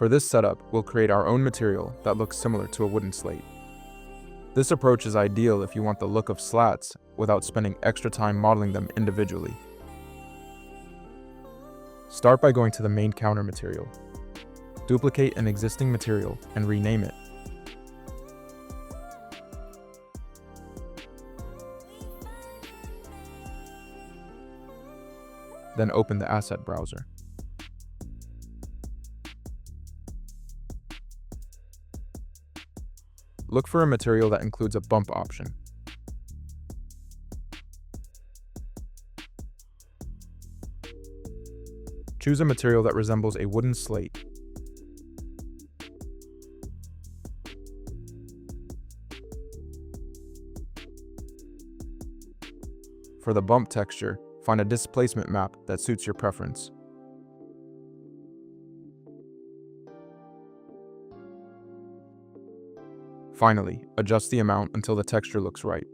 For this setup, we'll create our own material that looks similar to a wooden slate. This approach is ideal if you want the look of slats without spending extra time modeling them individually. Start by going to the main counter material. Duplicate an existing material and rename it. Then open the asset browser. Look for a material that includes a bump option. Choose a material that resembles a wooden slate. For the bump texture, find a displacement map that suits your preference. Finally, adjust the amount until the texture looks right.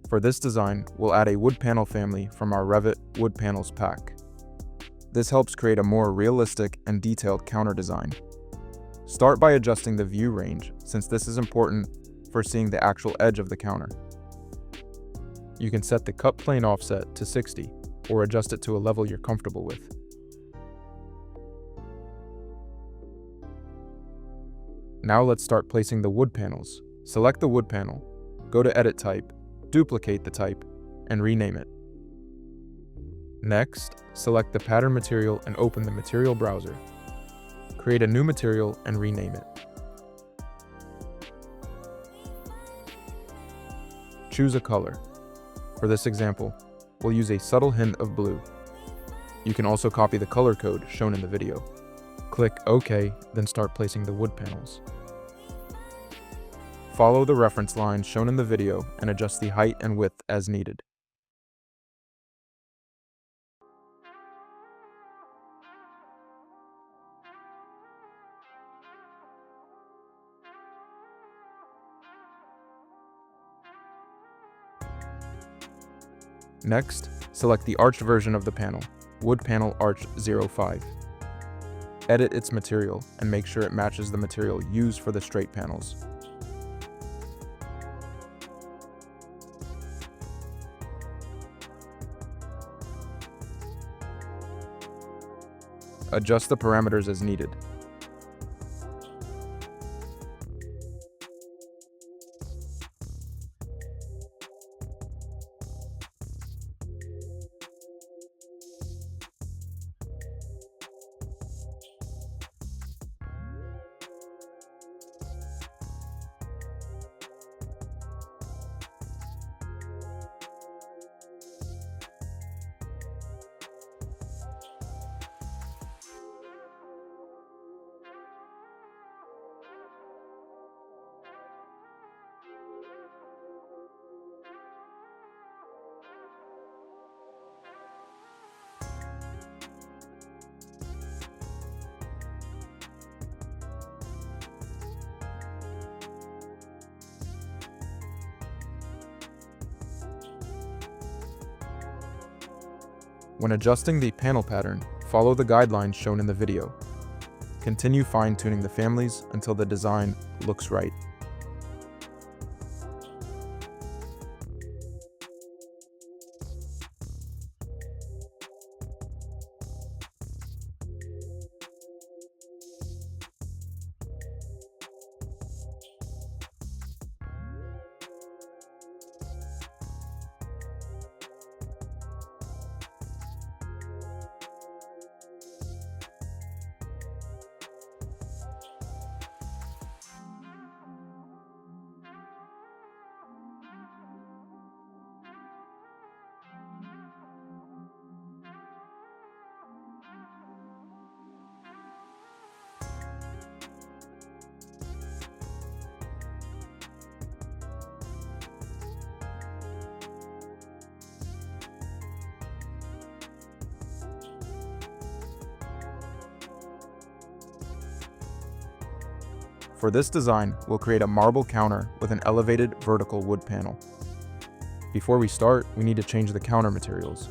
For this design, we'll add a wood panel family from our Revit Wood Panels pack. This helps create a more realistic and detailed counter design. Start by adjusting the view range, since this is important for seeing the actual edge of the counter. You can set the cut plane offset to 60, or adjust it to a level you're comfortable with. Now let's start placing the wood panels. Select the wood panel, go to Edit Type, duplicate the type, and rename it. Next, select the pattern material and open the material browser. Create a new material and rename it. Choose a color. For this example, we'll use a subtle hint of blue. You can also copy the color code shown in the video. Click OK, then start placing the wood panels. Follow the reference line shown in the video and adjust the height and width as needed. Next, select the arched version of the panel, Wood Panel Arch 05. Edit its material and make sure it matches the material used for the straight panels. Adjust the parameters as needed. When adjusting the panel pattern, follow the guidelines shown in the video. Continue fine-tuning the families until the design looks right. For this design, we'll create a marble counter with an elevated vertical wood panel. Before we start, we need to change the counter materials.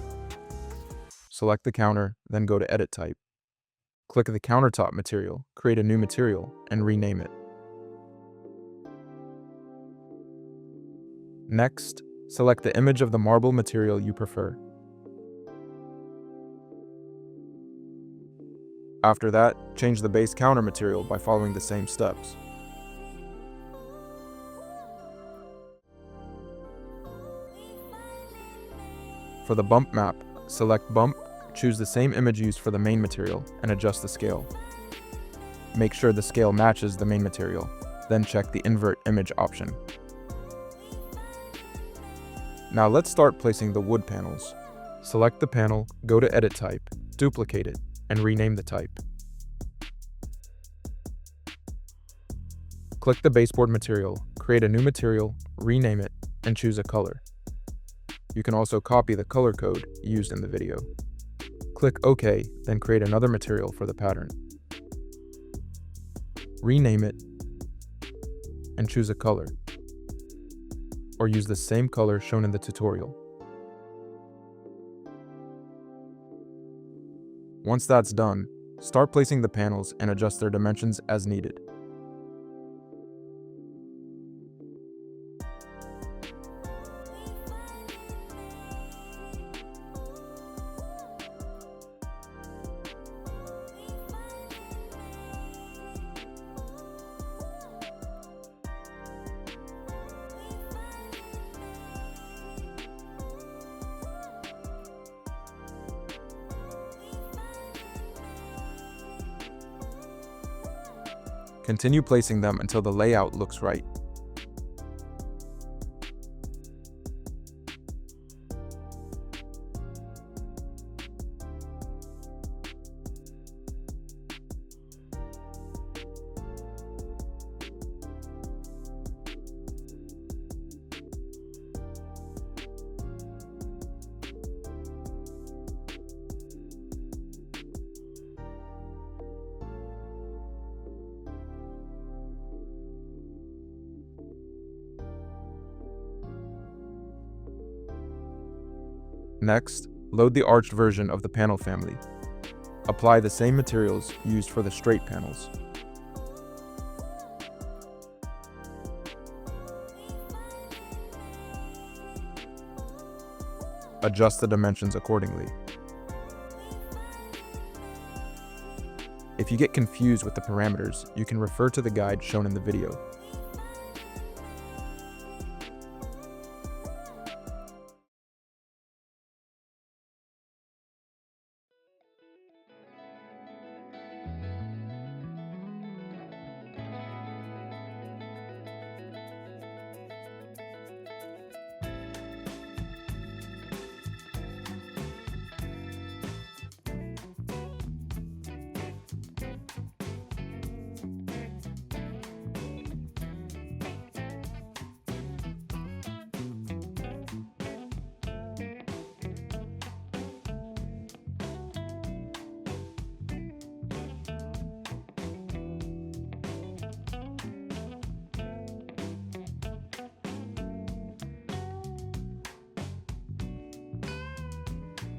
Select the counter, then go to Edit Type. Click the countertop material, create a new material, and rename it. Next, select the image of the marble material you prefer. After that, change the base counter material by following the same steps. For the bump map, select Bump, choose the same image used for the main material, and adjust the scale. Make sure the scale matches the main material, then check the Invert Image option. Now let's start placing the wood panels. Select the panel, go to Edit Type, duplicate it, and rename the type. Click the baseboard material, create a new material, rename it, and choose a color. You can also copy the color code used in the video. Click OK, then create another material for the pattern. Rename it, and choose a color, or use the same color shown in the tutorial. Once that's done, start placing the panels and adjust their dimensions as needed. Continue placing them until the layout looks right. Next, load the arched version of the panel family. Apply the same materials used for the straight panels. Adjust the dimensions accordingly. If you get confused with the parameters, you can refer to the guide shown in the video.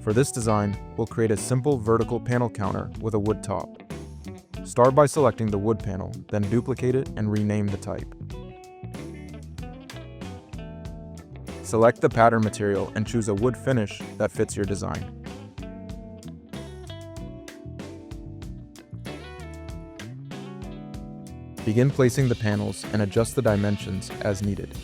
For this design, we'll create a simple vertical panel counter with a wood top. Start by selecting the wood panel, then duplicate it and rename the type. Select the pattern material and choose a wood finish that fits your design. Begin placing the panels and adjust the dimensions as needed.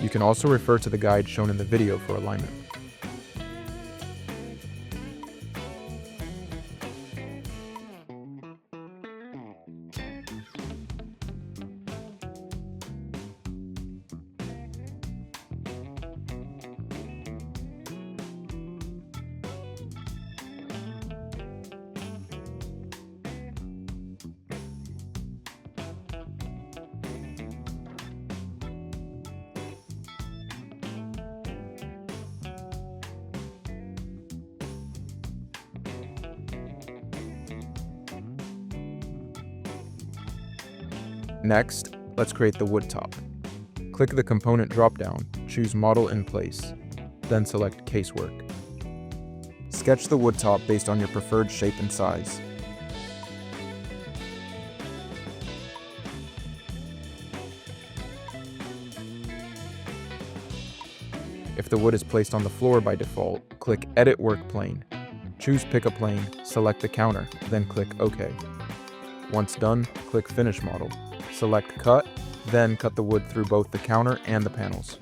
You can also refer to the guide shown in the video for alignment. Next, let's create the wood top. Click the component dropdown, choose Model in Place, then select Casework. Sketch the wood top based on your preferred shape and size. If the wood is placed on the floor by default, click Edit Work Plane. Choose Pick a Plane, select the counter, then click OK. Once done, click Finish Model. Select Cut, then cut the wood through both the counter and the panels.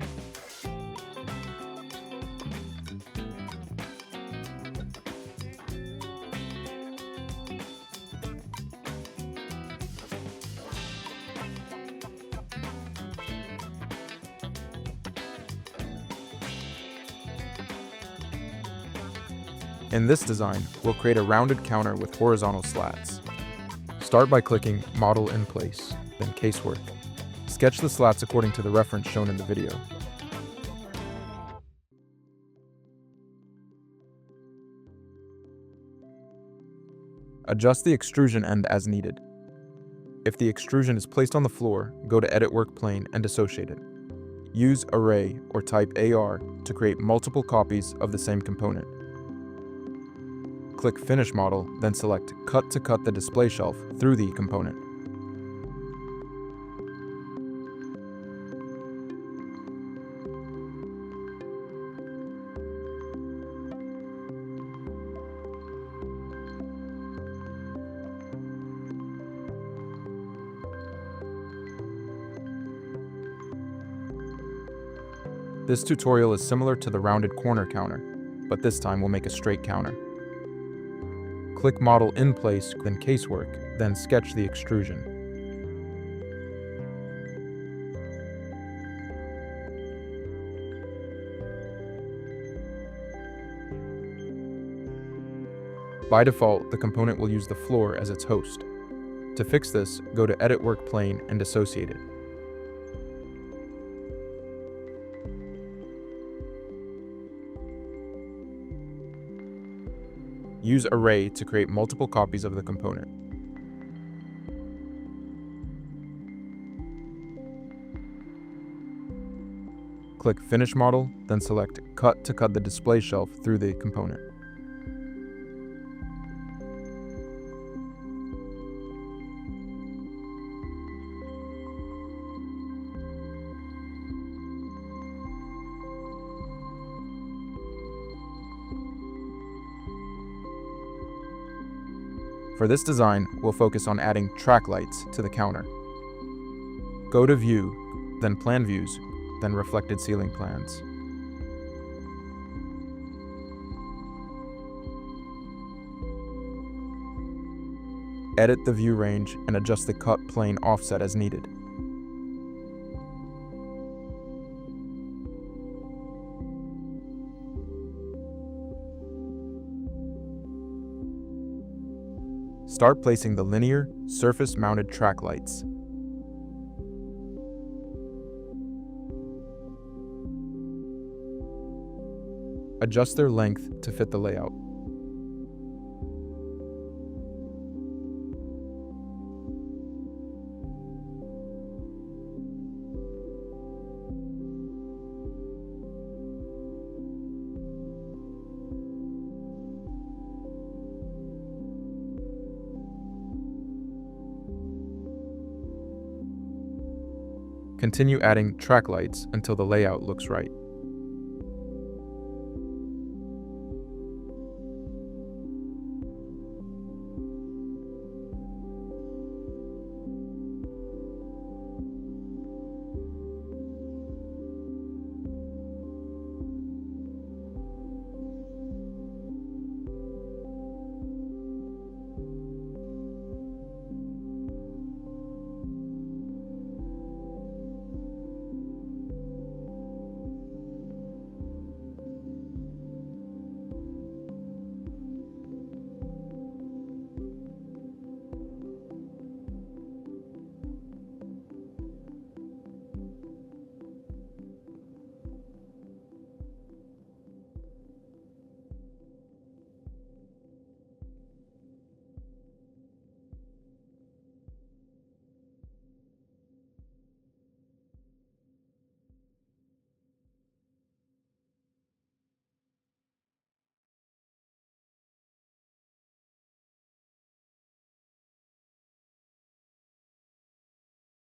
In this design, we'll create a rounded counter with horizontal slats. Start by clicking Model in Place, then Casework. Sketch the slats according to the reference shown in the video. Adjust the extrusion end as needed. If the extrusion is placed on the floor, go to Edit Work Plane and dissociate it. Use Array or type AR to create multiple copies of the same component. Click Finish Model, then select Cut to cut the display shelf through the component. This tutorial is similar to the rounded corner counter, but this time we'll make a straight counter. Click Model in Place, then Casework, then sketch the extrusion. By default, the component will use the floor as its host. To fix this, go to Edit Work Plane and dissociate it. Use Array to create multiple copies of the component. Click Finish Model, then select Cut to cut the display shelf through the component. For this design, we'll focus on adding track lights to the counter. Go to View, then Plan Views, then Reflected Ceiling Plans. Edit the view range and adjust the cut plane offset as needed. Start placing the linear, surface-mounted track lights. Adjust their length to fit the layout. Continue adding track lights until the layout looks right.